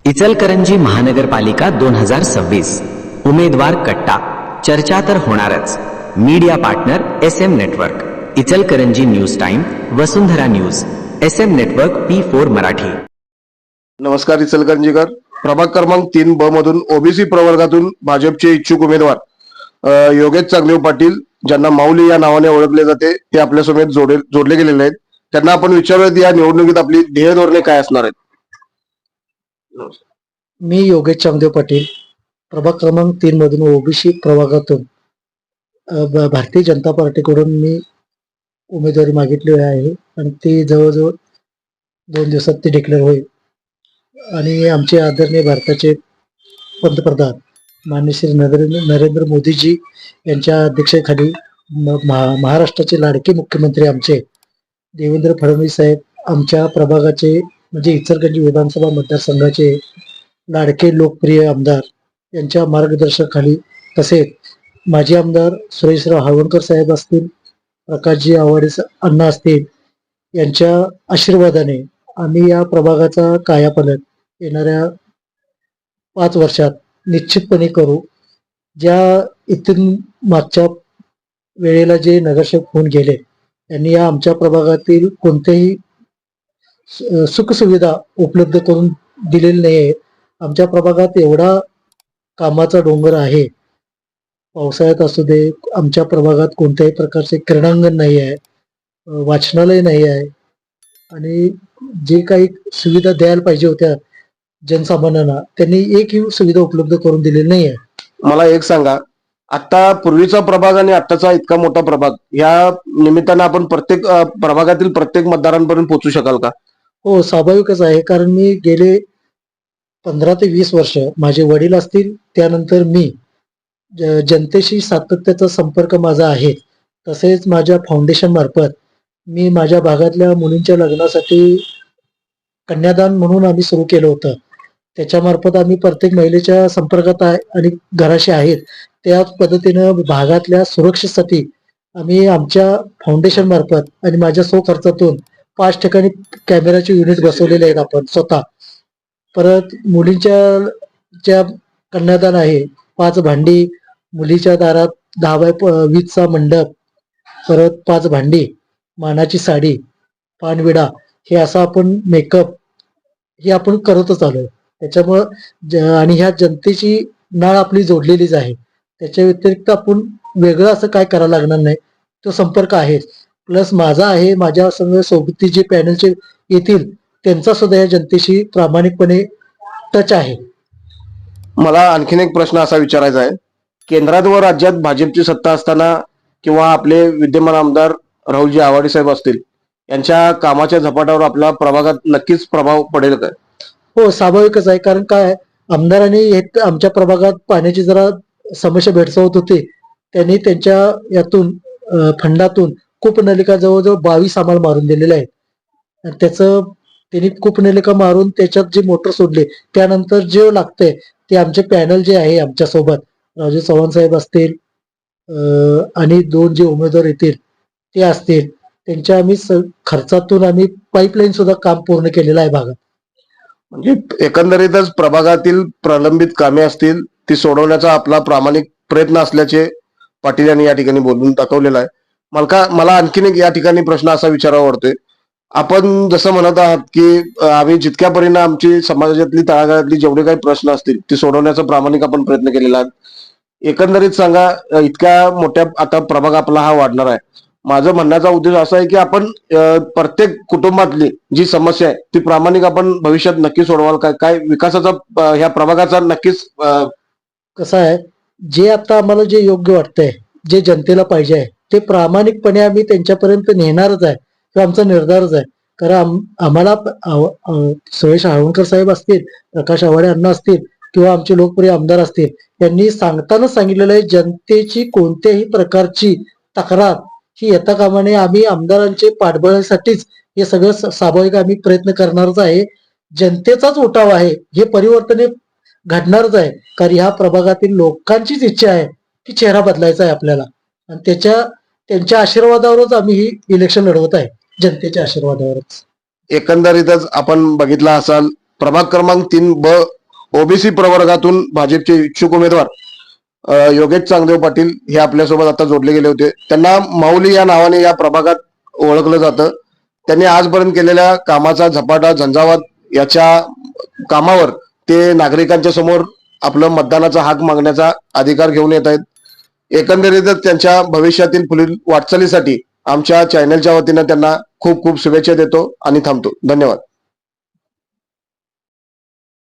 इचलकरंजी महानगरपालिका 2026 उमेदवार कट्टा चर्चा तर होणारच. Media partner SM network, Ichalkaranji news time, Vasundhara news, SM network P4 Marathi. नमस्कार इचलकरंजीकर. प्रभाग क्रमांक 3B मधून ओबीसी प्रवर्गातून भाजपचे इच्छुक उमेदवार योगेश चांगदेव पाटील, ज्यांना माऊली या नावाने ओळखले जाते, ते आपल्यासमोर जोडले गेलेले आहेत. त्यांना आपण विचारूयात या निवडणुकीत आपली ध्येय धोरणे काय असणार आहेत. मी योगेश चांगदेव पाटील, प्रभाग क्रमांक 3 मधून ओबीसी प्रभागातून भारतीय जनता पार्टीकडून मी उमेदवारी मागितली आहे आणि ती जवळजवळ 2 दिवसात ती डिक्लेअर होईल. आणि आमचे आदरणीय भारताचे पंतप्रधान माननीय श्री नरेंद्र मोदीजी यांच्या अध्यक्षतेखाली महाराष्ट्राचे लाडके मुख्यमंत्री आमचे देवेंद्र फडणवीस साहेब, आमच्या प्रभागाचे म्हणजे इचलकरंजी विधानसभा मतदारसंघाचे लाडके लोकप्रिय आमदार यांच्या मार्गदर्शनाखाली, तसेच माजी आमदार सुरेशराव हाळवणकर साहेब असतील, प्रकाशजी आवाडे अण्णा असतील, यांच्या आशीर्वादाने आम्ही या प्रभागाचा कायापालट येणाऱ्या 5 वर्षात निश्चितपणे करू. ज्या इथून मागच्या वेळेला जे नगरसेवक होऊन गेले त्यांनी या आमच्या प्रभागातील कोणत्याही सुखसुविधा उपलब्ध करून दिलेली नाही आहे. आमच्या प्रभागात एवढा कामाचा डोंगर आहे. पावसाळ्यात असू दे, आमच्या प्रभागात कोणत्याही प्रकारचे क्रीडांगण नाही आहे, वाचनालय नाही आहे आणि जे काही सुविधा द्यायला पाहिजे होत्या जनसामान्यांना त्यांनी एकही सुविधा उपलब्ध करून दिलेली नाही आहे. मला एक सांगा, आता पूर्वीचा प्रभाग आणि आताचा इतका मोठा प्रभाग, या निमित्तानं आपण प्रत्येक प्रभागातील प्रत्येक मतदारांपर्यंत पोहोचू शकाल का? हो, स्वाभाविकच आहे. कारण मी गेले 15 ते 20 वर्ष, माझे वडील असतील, त्यानंतर मी जनतेशी सातत्याचा संपर्क माझा आहे. तसेच माझ्या फाउंडेशन मार्फत मी माझ्या भागातल्या मुलींच्या लग्नासाठी कन्यादान म्हणून आम्ही सुरू केलं होतं. त्याच्यामार्फत आम्ही प्रत्येक महिलेच्या संपर्कात आहे आणि घराशी आहेत. त्याच पद्धतीनं भागातल्या सुरक्षेसाठी आम्ही आमच्या फाउंडेशन मार्फत आणि माझ्या स्वखर्चातून 5 ठिकाणी कॅमेराचे युनिट बसवलेले आहेत आपण स्वतः. परत मुलींच्या ज्या कन्यादान आहे, 5 भांडी, मुलीच्या दारात 10x20चा मंडप, परत 5 भांडी, मानाची साडी, पानविडा, हे असं आपण मेकअप हे आपण करतच आलोय. त्याच्यामुळं आणि ह्या जनतेची नाळ आपली जोडलेलीच आहे. त्याच्या व्यतिरिक्त आपण वेगळं असं काय करायला लागणार नाही. तो संपर्क आहे. प्लस माझा आहे, माझ्या संग सोबती जे पॅनलचे येतील त्यांचा सुद्धा या जनतेशी प्रामाणिकपणे टच आहे. मला आणखीन एक प्रश्न असा विचारायचा आहे, केंद्रात व राज्यात भाजपची सत्ता असताना किंवा आपले विद्यमान आमदार राहुलजी आवाडे साहेब असतील, यांच्या कामाच्या झपाट्यावर आपल्या प्रभागात नक्कीच प्रभाव पडेल काय? हो, स्वाभाविकच आहे. कारण काय, आमदारांनी आमच्या प्रभागात पाण्याची जरा समस्या भेडसावत होती. त्यांनी त्यांच्या यातून फंडातून कूपनलिका जवळजवळ 22 आम्हाला मारून दिलेले आहेत. आणि त्याचं त्यांनी कूपनलिका मारून त्याच्यात जे मोटर सोडले, त्यानंतर जे लागतंय ते आमचे पॅनल जे आहे आमच्या सोबत राजू चव्हाण साहेब असतील आणि 2 जे उमेदवार येतील ते असतील, त्यांच्या आम्ही खर्चातून आम्ही पाईपलाईन सुद्धा काम पूर्ण केलेलं आहे भागात. म्हणजे एकंदरीतच प्रभागातील प्रलंबित कामे असतील ती सोडवण्याचा आपला प्रामाणिक प्रयत्न असल्याचे पाटील यांनी या ठिकाणी बोलून दाखवलेला आहे. मला आणखीन एक या ठिकाणी प्रश्न असा विचारावा वाटतोय, आपण जसं म्हणत आहात की आम्ही जितक्या परीने आमची समाजातली तळागाळातली जेवढे काही प्रश्न असतील ते सोडवण्याचा प्रामाणिक आपण प्रयत्न केलेला आहे. एकंदरीत सांगा, इतक्या मोठ्या आता प्रभाग आपला हा वाढणार आहे. माझं म्हणण्याचा उद्देश असा आहे की आपण प्रत्येक कुटुंबातली जी समस्या आहे ती प्रामाणिक आपण भविष्यात नक्की सोडवाल काय? काय विकासाचा ह्या प्रभागाचा नक्कीच कसं आहे, जे आता आम्हाला जे योग्य वाटतंय, जे जनतेला पाहिजे आहे ते प्रामाणिकपणे आम्ही त्यांच्यापर्यंत नेणारच आहे. तो आमचा निर्धारच आहे. कारण आम्हाला सुरेश हाळवणकर साहेब असतील, प्रकाश आवाडे अण्णा असतील किंवा आमचे लोकप्रिय आमदार असतील, यांनी सांगतानाच सांगितलेलं आहे, जनतेची कोणत्याही प्रकारची तक्रार ही येता कामा नये. आम्ही आमदारांचे पाठबळासाठीच हे सगळं स्वाभाविक आम्ही प्रयत्न करणारच आहे. जनतेचाच उठाव आहे, हे परिवर्तन घडणारच आहे. कारण ह्या प्रभागातील लोकांचीच इच्छा आहे की चेहरा बदलायचा आहे आपल्याला, आणि त्यांच्या आशीर्वादावरच आम्ही ही इलेक्शन लढवत आहे, जनतेच्या आशीर्वादावरच. एकंदरीतच आपण बघितला असाल प्रभाग क्रमांक 3B ओबीसी प्रवर्गातून भाजपचे इच्छुक उमेदवार योगेश चांगदेव पाटील हे आपल्यासोबत आता जोडले गेले होते. त्यांना माऊली या नावाने या प्रभागात ओळखलं जातं. त्यांनी आजपर्यंत केलेल्या कामाचा झपाटा झंझावात याच्या कामावर ते नागरिकांच्या समोर आपलं मतदानाचा हाक मागण्याचा अधिकार घेऊन येत आहेत. एकंदरीतच त्यांच्या भविष्यातील पुढील वाटचालीसाठी आमच्या चॅनलच्या वतीनं त्यांना खूप खूप शुभेच्छा देतो आणि थांबतो. धन्यवाद.